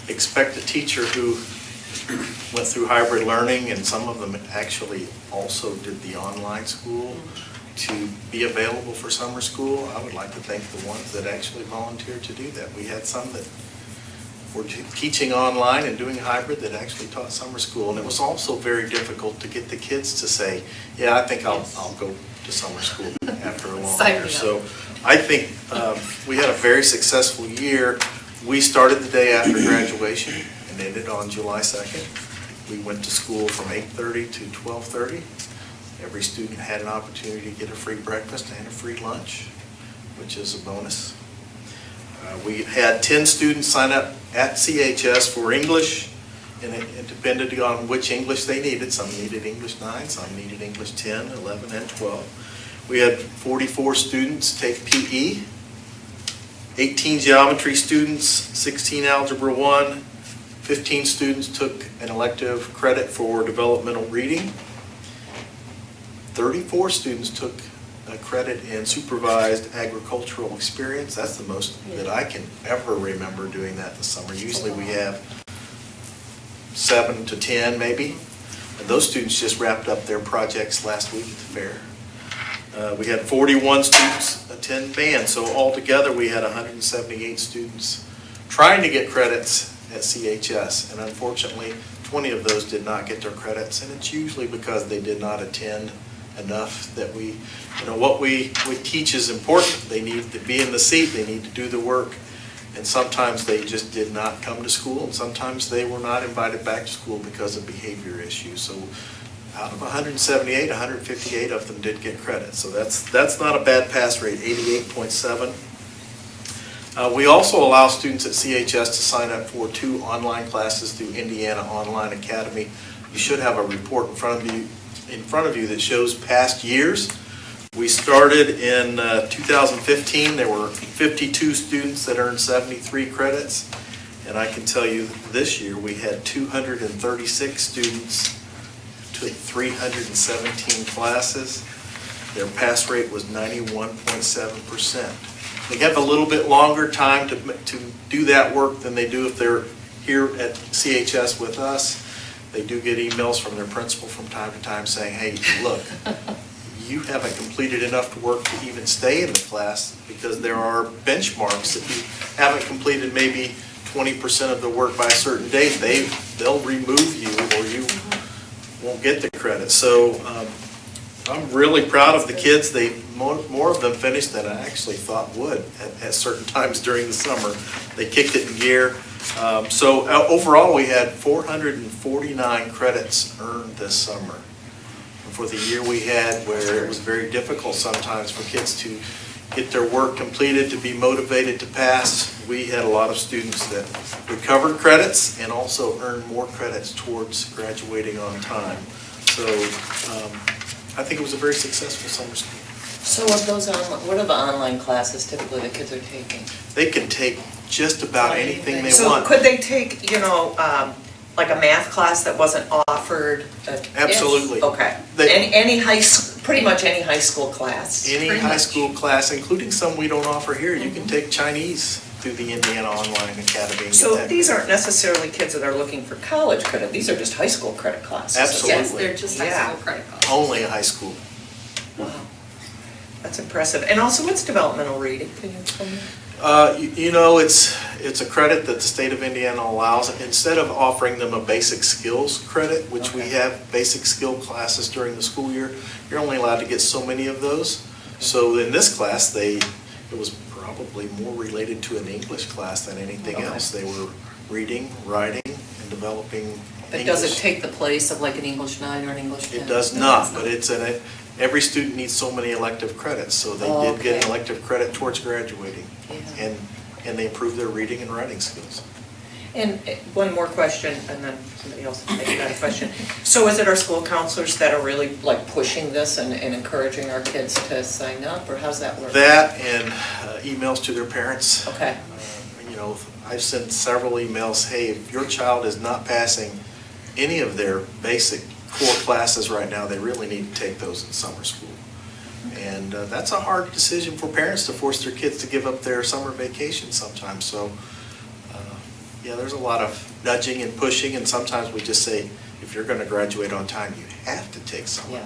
expect a teacher who went through hybrid learning, and some of them actually also did the online school, to be available for summer school. I would like to thank the ones that actually volunteered to do that. We had some that were teaching online and doing hybrid that actually taught summer school, and it was also very difficult to get the kids to say, yeah, I think I'll go to summer school after a long Sign year. me up. So I think we had a very successful year. We started the day after graduation and ended on July 2nd. We went to school from 8:30 to 12:30. Every student had an opportunity to get a free breakfast and a free lunch, which is a bonus. We had 10 students sign up at CHS for English, and it depended on which English they needed. Some needed English 9, some needed English 10, 11, and 12. We had 44 students take PE, 18 geometry students, 16 algebra 1, 15 students took an elective credit for developmental reading, 34 students took a credit in supervised agricultural experience. That's the most that I can ever remember doing that this summer. Usually we have 7 to 10 maybe. And those students just wrapped up their projects last week at the fair. We had 41 students attend band, so altogether we had 178 students trying to get credits at CHS, and unfortunately 20 of those did not get their credits, and it's usually because they did not attend enough. That we, you know, what we teach is important. They need to be in the seat, they need to do the work, and sometimes they just did not come to school, and sometimes they were not invited back to school because of behavior issues. So out of 178, 158 of them did get credit, so that's not a bad pass rate, 88.7. We also allow students at CHS to sign up for 2 online classes through Indiana Online Academy. You should have a report in front of you that shows past years. We started in 2015. There were 52 students that earned 73 credits, and I can tell you this year we had 236 students took 317 classes. Their pass rate was 91.7%. They have a little bit longer time to do that work than they do if they're here at CHS with us. They do get emails from their principal from time to time saying, hey, look, you haven't completed enough work to even stay in the class, because there are benchmarks. If you haven't completed maybe 20% of the work by a certain date, they'll remove you, or you won't get the credit. So I'm really proud of the kids. More of them finished than I actually thought would at certain times during the summer. They kicked it in gear. So overall, we had 449 credits earned this summer. And for the year we had, where it was very difficult sometimes for kids to get their work completed, to be motivated to pass, we had a lot of students that recovered credits and also earned more credits towards graduating on time. So I think it was a very successful summer school. So what are the online classes typically the kids are taking? They can take just about anything they So want. could they take, like a math class that wasn't offered? Absolutely. Okay. Pretty much any high school class? Any high school class, including some we don't offer here. You can take Chinese through the Indiana Online Academy. and So get that these credit. aren't necessarily kids that are looking for college credit, these are just high school credit classes? Absolutely. Yes, they're just high Yeah. school credit cards. Only high school. Wow. That's impressive. And also, what's developmental reading? Can you explain that? It's a credit that the state of Indiana allows. Instead of offering them a basic skills credit, which we have basic skill classes during the school year, you're only allowed to get so many of those. So in this class, it was probably more related to an English class than anything else. They were reading, writing, and developing But English. does it take the place of like an English 9 or an English 10? It does not, but every student needs so many elective credits, so they did get an elective credit towards graduating. Yeah. And they improved their reading and writing skills. And one more question, and then somebody else maybe got a question. So is it our school counselors that are really like pushing this and encouraging our kids to sign up, or how's that work? That and emails to their parents. Okay. I've sent several emails, hey, if your child is not passing any of their basic core classes right now, they really need to take those in summer school. And that's a hard decision for parents to force their kids to give up their summer vacation sometimes. So, there's a lot of nudging and pushing, and sometimes we just say, if you're going to graduate on time, you have to take summer. Yeah.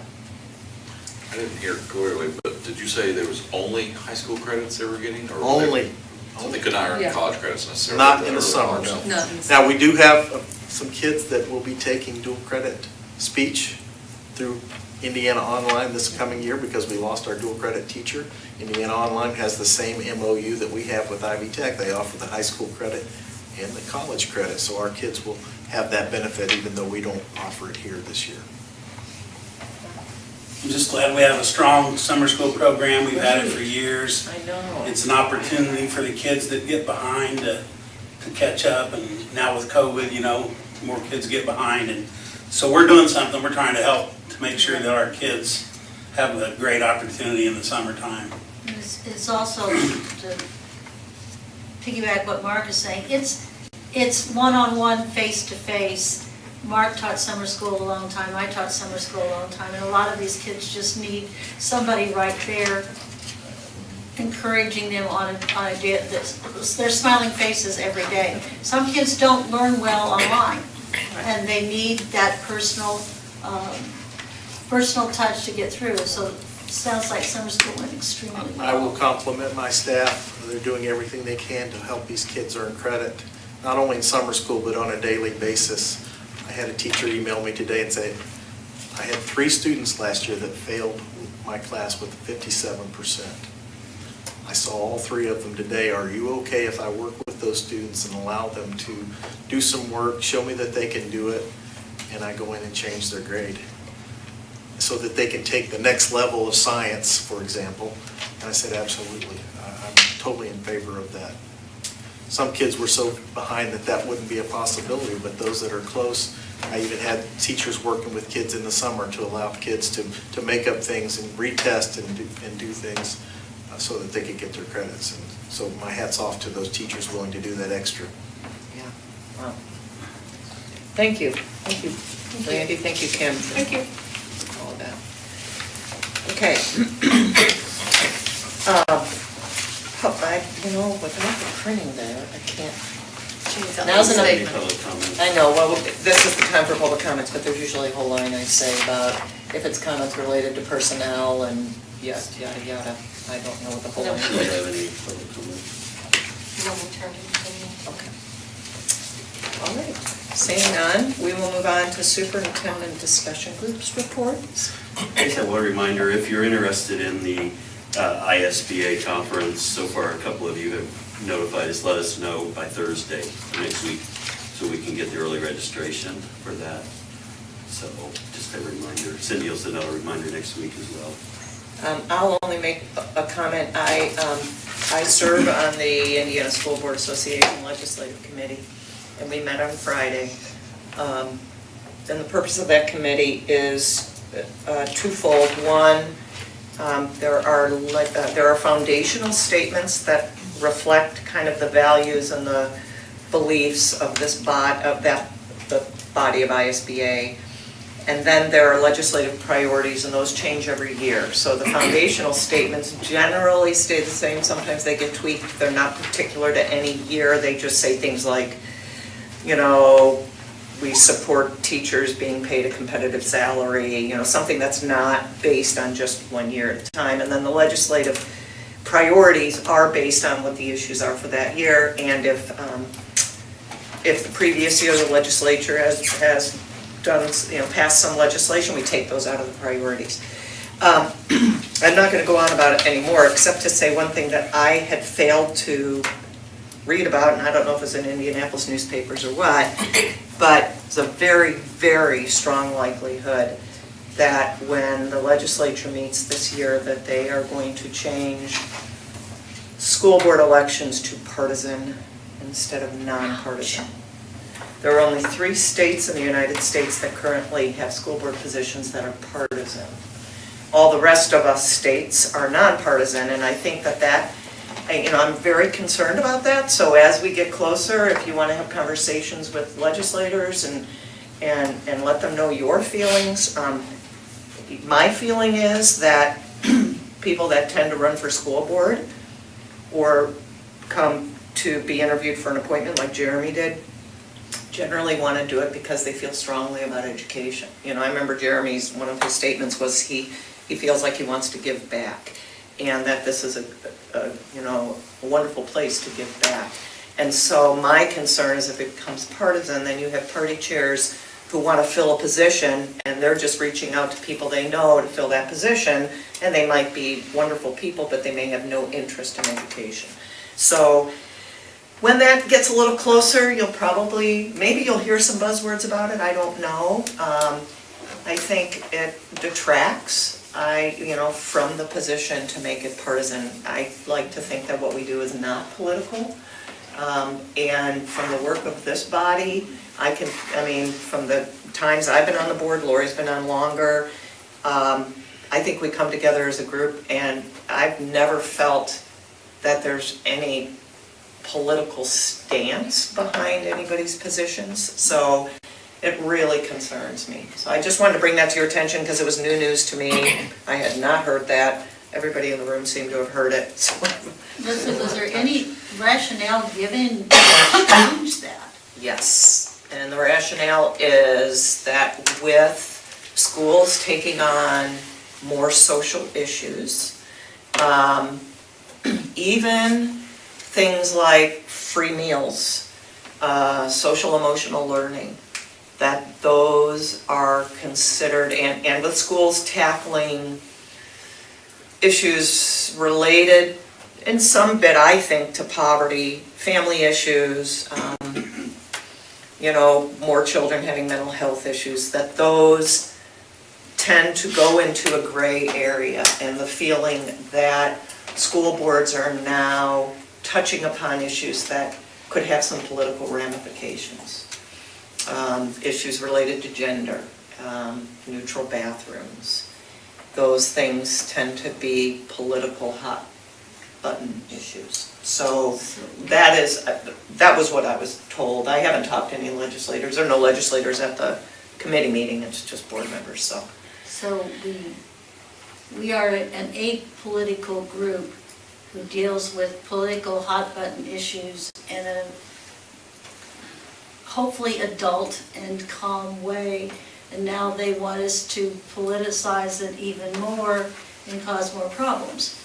I didn't hear clearly, but did you say there was only high school credits they were getting? Or Only. So they could not earn Yeah. college credits necessarily? Not in the summer, no. Not in the Now, we do have some kids that will be taking dual credit speech through Indiana Online this coming year because we lost our dual credit teacher. Indiana Online has the same MOU that we have with Ivy Tech. They offer the high school credit and the college credit, so our kids will have that benefit even though we don't offer it here this year. I'm just glad we have a strong summer school program. We've had it for years. I know. It's an opportunity for the kids that get behind to catch up, and now with COVID, more kids get behind. And so we're doing something. We're trying to help to make sure that our kids have a great opportunity in the summertime. It's also, to piggyback what Mark is saying, it's one-on-one, face-to-face. Mark taught summer school a long time, I taught summer school a long time, and a lot of these kids just need somebody right there encouraging them on a day. They're smiling faces every day. Some kids don't learn well online, and they need that personal touch to get through. So it sounds like summer school went extremely well. I will compliment my staff. They're doing everything they can to help these kids earn credit, not only in summer school, but on a daily basis. I had a teacher email me today and say, I had 3 students last year that failed my class with 57%. I saw all 3 of them today. Are you okay if I work with those students and allow them to do some work, show me that they can do it, and I go in and change their grade so that they can take the next level of science, for example? And I said, absolutely. I'm totally in favor of that. Some kids were so behind that wouldn't be a possibility, but those that are close, I even had teachers working with kids in the summer to allow kids to make up things and retest and do things so that they could get their credits. And so my hat's off to those teachers willing to do that extra. Yeah. Wow. Thank you. Thank you, Randy. Thank you, Kim. Thank you. All of that. Okay. Without the printing there, I can't. Now's enough. I know, well, this is the time for public comments, but there's usually a whole line I say about if it's comments related to personnel and yada, yada, yada. I don't know what the whole line is. Do we have any public comment? Okay. All right. Seeing none, we will move on to superintendent discussion groups reports. I just have one reminder, if you're interested in the ISBA conference, so far a couple of you have notified us, let us know by Thursday next week, so we can get the early registration for that. So just a reminder, Cindy will send out a reminder next week as well. I'll only make a comment. I serve on the Indiana School Board Association Legislative Committee, and we met on Friday. And the purpose of that committee is twofold. One, there are foundational statements that reflect kind of the values and the beliefs of the body of ISBA. And then there are legislative priorities, and those change every year. So the foundational statements generally stay the same. Sometimes they get tweaked. They're not particular to any year. They just say things like, you know, we support teachers being paid a competitive salary, you know, something that's not based on just 1 year at a time. And then the legislative priorities are based on what the issues are for that year. And if the previous year the legislature has done, you know, passed some legislation, we take those out of the priorities. I'm not going to go on about it anymore, except to say one thing that I had failed to read about, and I don't know if it was in Indianapolis newspapers or what, but it's a very, very strong likelihood that when the legislature meets this year, that they are going to change school board elections to partisan instead of nonpartisan. There are only 3 states in the United States that currently have school board positions that are partisan. All the rest of us states are nonpartisan, and I think that, you know, I'm very concerned about that. So as we get closer, if you want to have conversations with legislators and let them know your feelings, my feeling is that people that tend to run for school board or come to be interviewed for an appointment like Jeremy did, generally want to do it because they feel strongly about education. You know, I remember Jeremy's, one of his statements was he feels like he wants to give back, and that this is a you know, a wonderful place to give back. And so my concern is if it becomes partisan, then you have party chairs who want to fill a position, and they're just reaching out to people they know to fill that position, and they might be wonderful people, but they may have no interest in education. So when that gets a little closer, maybe you'll hear some buzzwords about it, I don't know. I think it detracts, from the position to make it partisan. I like to think that what we do is not political. And from the work of this body, from the times I've been on the board, Lori's been on longer, I think we come together as a group, and I've never felt that there's any political stance behind anybody's positions, so it really concerns me. So I just wanted to bring that to your attention because it was new news to me. I had not heard that. Everybody in the room seemed to have heard it. So. Was there any rationale given to change that? Yes, and the rationale is that with schools taking on more social issues, even things like free meals, social emotional learning, that those are considered, and with schools tackling issues related in some bit, I think, to poverty, family issues, more children having mental health issues, that those tend to go into a gray area, and the feeling that school boards are now touching upon issues that could have some political ramifications. Issues related to gender, neutral bathrooms. Those things tend to be political hot button issues. So that was what I was told. I haven't talked to any legislators. There are no legislators at the committee meeting, it's just board members, so. So we are an apolitical group who deals with political hot button issues in a hopefully adult and calm way, and now they want us to politicize it even more and cause more problems.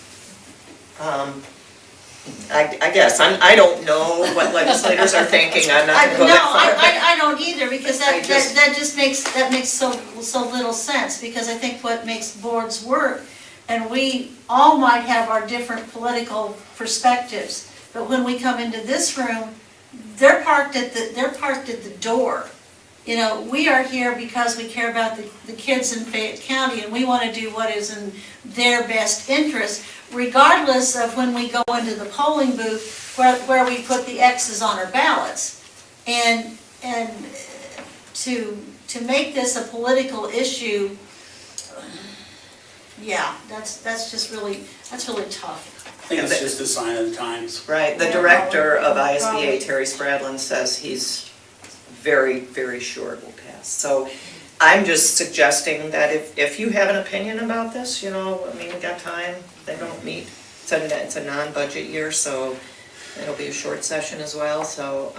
I guess, I don't know what legislators are thinking, I'm not gonna go that far. No, I don't either, because I just- that makes so little sense, because I think what makes boards work, and we all might have our different political perspectives, but when we come into this room, they're parked at the door. You know, we are here because we care about the kids in Fayette County, and we want to do what is in their best interest, regardless of when we go into the polling booth where we put the X's on our ballots. And to make this a political issue, yeah, that's just really tough. I think it's just a sign of the times. Right, the director of ISBA, Terry Spradlin, says he's very, very sure it will pass. So I'm just suggesting that if you have an opinion about this, you know, I mean, we got time, they don't meet. It's a non-budget year, so it'll be a short session as well, so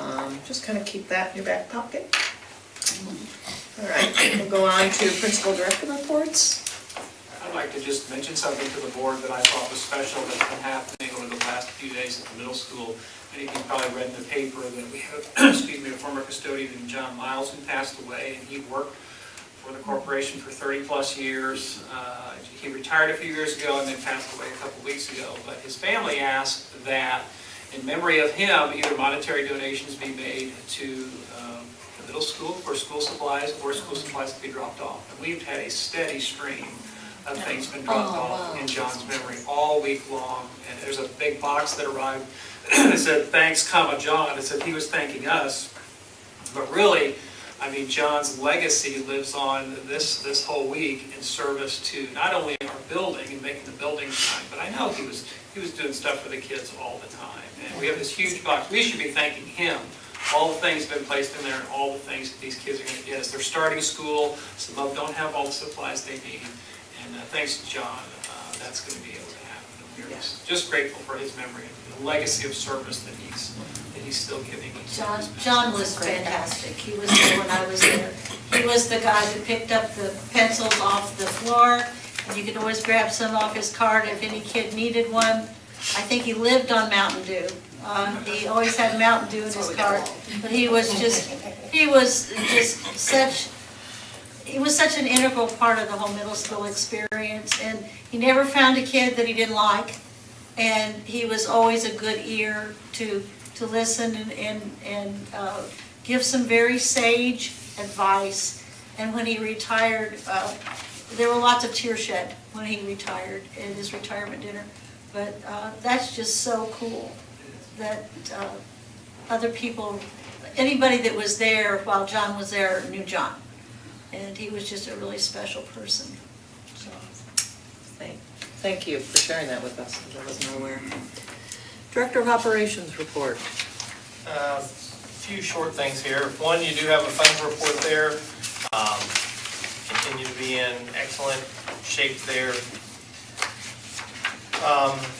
just kind of keep that in your back pocket. All right, we'll go on to principal director reports. I'd like to just mention something to the board that I thought was special that's been happening over the last few days at the middle school. Many of you probably read in the paper that we have, excuse me, a former custodian named John Miles who passed away, and he worked for the corporation for 30-plus years. He retired a few years ago and then passed away a couple weeks ago. But his family asked that, in memory of him, either monetary donations be made to the middle school for school supplies, or school supplies to be dropped off. And we've had a steady stream of things been dropped off in John's memory all week long. And there's a big box that arrived that said, "Thanks, comma, John." It said he was thanking us. But really, I mean, John's legacy lives on this whole week in service to not only our building and making the building shine, but I know he was doing stuff for the kids all the time. And we have this huge box. We should be thanking him. All the things have been placed in there, and all the things that these kids are going to get as they're starting school. Some of them don't have all the supplies they need. And thanks to John, that's going to be able to happen. We're just grateful for his memory and the legacy of service that he's still giving. John was fantastic. He was there when I was there. He was the guy that picked up the pencils off the floor, and you could always grab some off his cart if any kid needed one. I think he lived on Mountain Dew. He always had Mountain Dew in his cart, but he was such an integral part of the whole middle school experience, and he never found a kid that he didn't like, and he was always a good ear to listen and give some very sage advice. And when he retired, there were lots of tears shed when he retired at his retirement dinner, but that's just so cool that other people, anybody that was there while John was there knew John. And he was just a really special person. So. Thank you for sharing that with us, because I wasn't aware. Director of Operations report. A few short things here. One, you do have a funds report there. Continue to be in excellent shape there.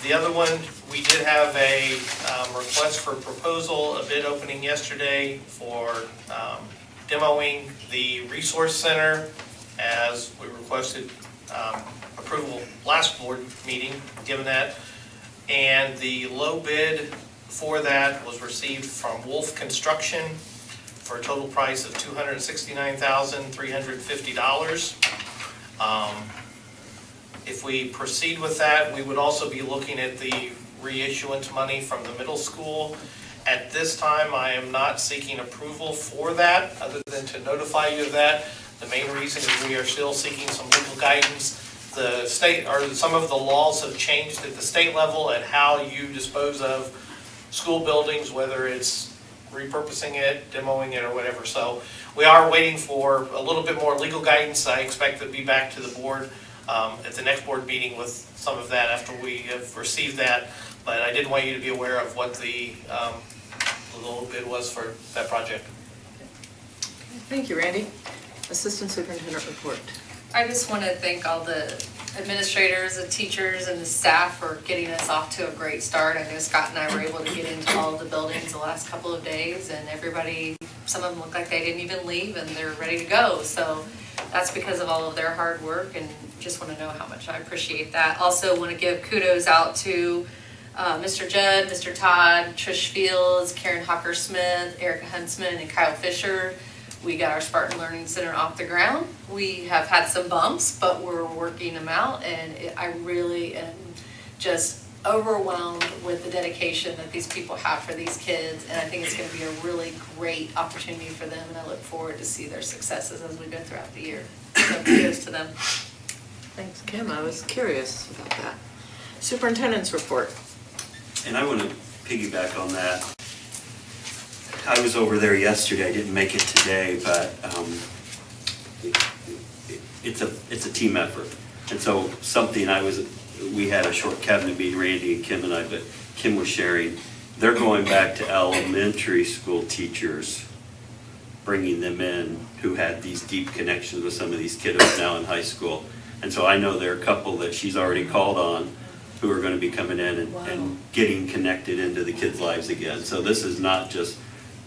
The other one, we did have a request for proposal, a bid opening yesterday for demoing the resource center, as we requested approval last board meeting, given that. And the low bid for that was received from Wolf Construction for a total price of $269,350. If we proceed with that, we would also be looking at the reissuance money from the middle school. At this time, I am not seeking approval for that, other than to notify you of that. The main reason is we are still seeking some legal guidance. The state, or some of the laws have changed at the state level at how you dispose of school buildings, whether it's repurposing it, demoing it, or whatever. So we are waiting for a little bit more legal guidance. I expect to be back to the board at the next board meeting with some of that after we have received that. But I did want you to be aware of what the little bid was for that project. Thank you, Randy. Assistant Superintendent Report. I just want to thank all the administrators, the teachers, and the staff for getting us off to a great start. I know Scott and I were able to get into all of the buildings the last couple of days, and everybody, some of them look like they didn't even leave and they're ready to go. So that's because of all of their hard work, and just want to know how much I appreciate that. Also want to give kudos out to Mr. Judd, Mr. Todd, Trish Fields, Karen Hawker-Smith, Erica Huntsman, and Kyle Fisher. We got our Spartan Learning Center off the ground. We have had some bumps, but we're working them out, and I really am just overwhelmed with the dedication that these people have for these kids, and I think it's going to be a really great opportunity for them, and I look forward to see their successes as we go throughout the year. So kudos to them. Thanks, Kim. I was curious about that. Superintendent's report. And I want to piggyback on that. I was over there yesterday, I didn't make it today, but it's a team effort. And so we had a short cabinet meeting, Randy and Kim and I, but Kim was sharing, they're going back to elementary school teachers, bringing them in who had these deep connections with some of these kiddos now in high school. And so I know there are a couple that she's already called on who are going to be coming in and getting connected into the kids' lives again. So this is not just,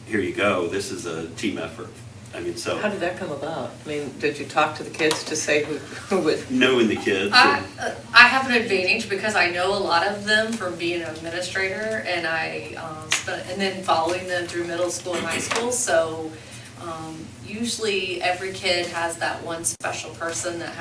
here you go, this is a team effort. I mean, so. How did that come about? I mean, did you talk to the kids to say who would? Knowing the kids. I have an advantage because I know a lot of them from being an administrator, and and then following them through middle school and high school. So usually every kid has that one special person that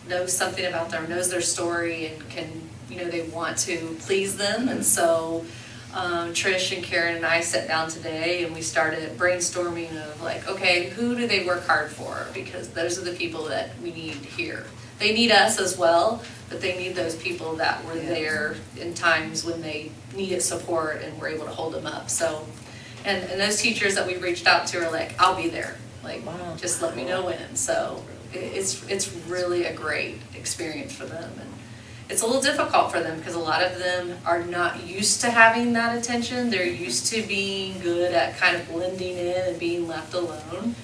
knows something about them, knows their story, and can, they want to please them. And so Trish and Karen and I sat down today and we started brainstorming of like, okay, who do they work hard for? Because those are the people that we need here. They need us as well, but they need those people that were there in times when they needed support, and we're able to hold them up. So, and those teachers that we reached out to are like, I'll be there. Like, just let me know when. So it's really a great experience for them. And it's a little difficult for them because a lot of them are not used to having that attention. They're used to being good at kind of blending in and being left alone.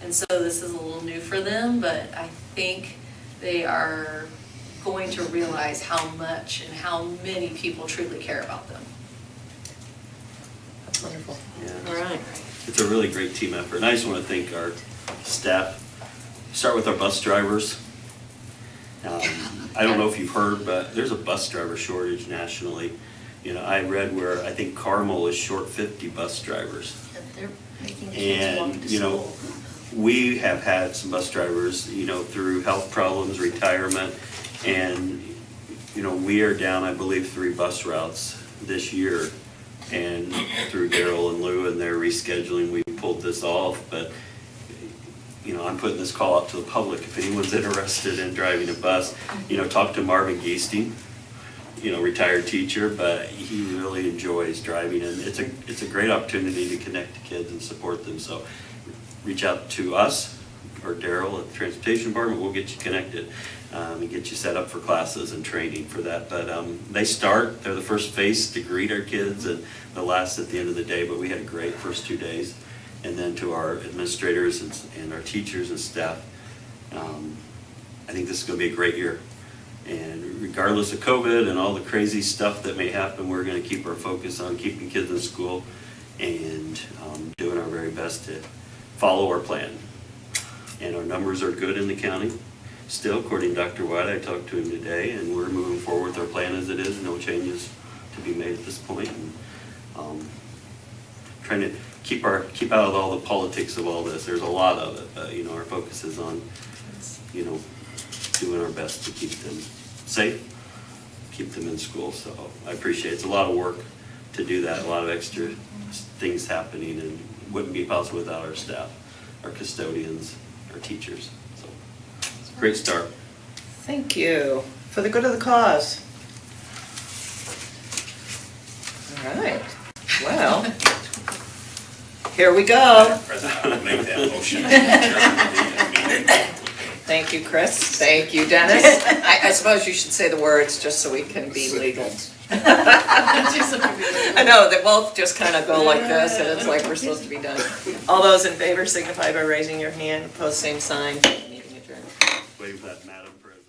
And so this is a little new for them, but I think they are going to realize how much and how many people truly care about them. That's wonderful. Yeah. All right. It's a really great team effort. And I just want to thank our staff. Start with our bus drivers. I don't know if you've heard, but there's a bus driver shortage nationally. I read where I think Carmel is short 50 bus drivers. They're making kids walk to school. We have had some bus drivers, through health problems, retirement, and, we are down, I believe, 3 bus routes this year. And through Daryl and Lou and their rescheduling, we pulled this off. But I'm putting this call out to the public. If anyone's interested in driving a bus, talk to Marvin Geesting, retired teacher, but he really enjoys driving, and it's a great opportunity to connect to kids and support them. So reach out to us or Daryl at the Transportation Department. We'll get you connected and get you set up for classes and training for that. But they're the first face to greet our kids, and the last at the end of the day. But we had a great first 2 days. And then to our administrators and our teachers and staff, I think this is going to be a great year. And regardless of COVID and all the crazy stuff that may happen, we're going to keep our focus on keeping kids in school and doing our very best to follow our plan. And our numbers are good in the county. Still, according to Dr. White, I talked to him today, and we're moving forward with our plan as it is. No changes to be made at this point. And trying to keep out of all the politics of all this. There's a lot of it, but our focus is on, doing our best to keep them safe, keep them in school. So I appreciate it. It's a lot of work to do that, a lot of extra things happening, and wouldn't be possible without our staff, our custodians, our teachers. So it's a great start. Thank you. For the good of the cause. All right. Well, here we go. President, I will make that motion. Thank you, Chris. Thank you, Dennis. I suppose you should say the words just so we can be legal. I know, they both just kind of go like this, and it's like we're supposed to be done. All those in favor signify by raising your hand. Opposed, same sign. Meeting adjourned. Wave that, Madam President.